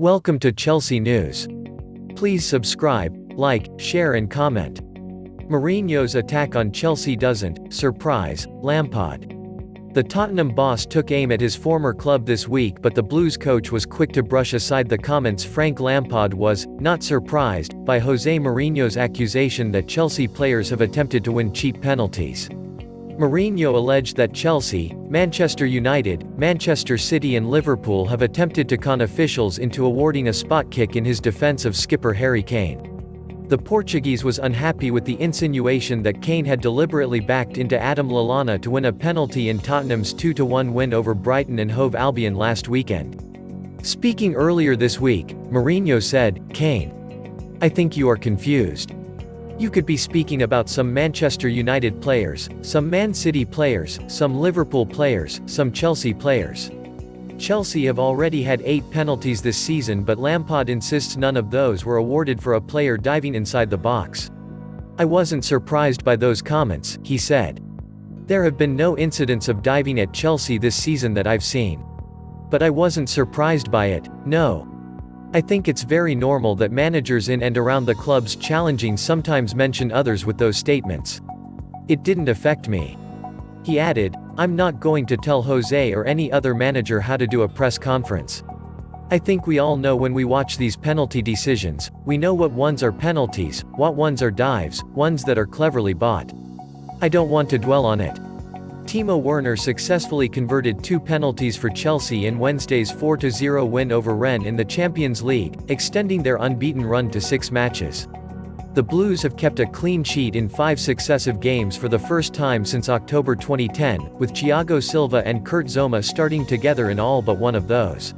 Welcome to Chelsea News. Please subscribe, like, share and comment. Mourinho's attack on Chelsea doesn't surprise Lampard. The Tottenham boss took aim at his former club this week, but the Blues coach was quick to brush aside the comments. Frank Lampard was not surprised by Jose Mourinho's accusation that Chelsea players have attempted to win cheap penalties. Mourinho alleged that Chelsea, Manchester United, Manchester City and Liverpool have attempted to con officials into awarding a spot kick in his defence of skipper Harry Kane. The Portuguese was unhappy with the insinuation that Kane had deliberately backed into Adam Lallana to win a penalty in Tottenham's 2-1 win over Brighton and Hove Albion last weekend. Speaking earlier this week, Mourinho said, "Kane, I think you are confused. You could be speaking about some Manchester United players, some Man City players, some Liverpool players, some Chelsea players. Chelsea have already had 8 penalties this season, but Lampard insists none of those were awarded for a player diving inside the box. I wasn't surprised by those comments," he said. "There have been no incidents of diving at Chelsea this season that I've seen. But I wasn't surprised by it, no. I think it's very normal that managers in and around the clubs challenging sometimes mention others with those statements. It didn't affect me." He added, "I'm not going to tell Jose or any other manager how to do a press conference. I think we all know when we watch these penalty decisions, we know what ones are penalties, what ones are dives, ones that are cleverly bought. I don't want to dwell on it." Timo Werner successfully converted 2 penalties for Chelsea in Wednesday's 4-0 win over Rennes in the Champions League, extending their unbeaten run to 6 matches. The Blues have kept a clean sheet in 5 successive games for the first time since October 2010, with Thiago Silva and Kurt Zouma starting together in all but one of those.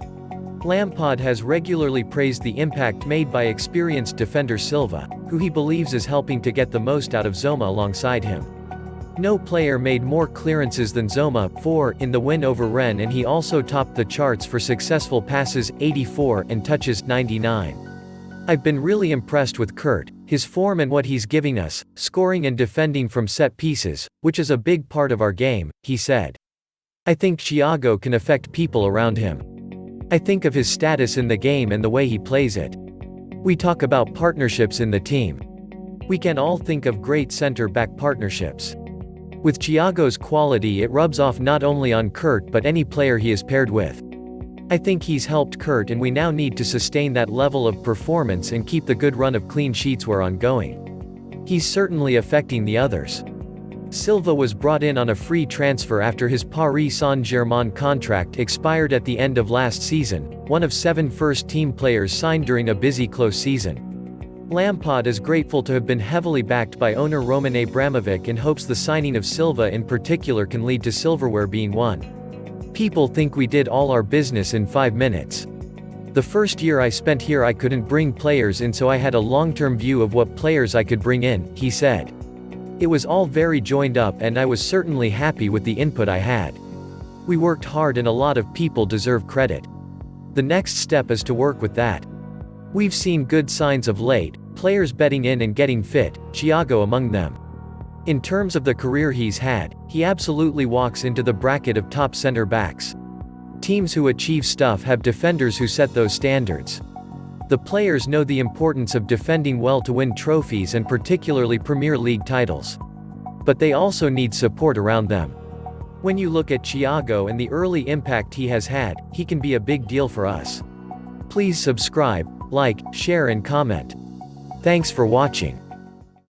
Lampard has regularly praised the impact made by experienced defender Silva, who he believes is helping to get the most out of Zouma alongside him. No player made more clearances than Zouma, 4, in the win over Rennes, and he also topped the charts for successful passes, 84, and touches, 99. "I've been really impressed with Kurt, his form and what he's giving us, scoring and defending from set pieces, which is a big part of our game," he said. "I think Thiago can affect people around him. I think of his status in the game and the way he plays it. We talk about partnerships in the team. We can all think of great center-back partnerships. With Thiago's quality, it rubs off not only on Kurt but any player he is paired with. I think he's helped Kurt, and we now need to sustain that level of performance and keep the good run of clean sheets we're ongoing. He's certainly affecting the others." Silva was brought in on a free transfer after his Paris Saint-Germain contract expired at the end of last season, one of 7 first-team players signed during a busy close season. Lampard is grateful to have been heavily backed by owner Roman Abramovich and hopes the signing of Silva in particular can lead to silverware being won. "People think we did all our business in 5 minutes. The first year I spent here I couldn't bring players in, so I had a long-term view of what players I could bring in," he said. "It was all very joined up and I was certainly happy with the input I had. We worked hard and a lot of people deserve credit. The next step is to work with that. We've seen good signs of late, players bedding in and getting fit, Thiago among them. In terms of the career he's had, he absolutely walks into the bracket of top center-backs. Teams who achieve stuff have defenders who set those standards. The players know the importance of defending well to win trophies and particularly Premier League titles. But they also need support around them. When you look at Thiago and the early impact he has had, he can be a big deal for us." Please subscribe, like, share and comment. Thanks for watching.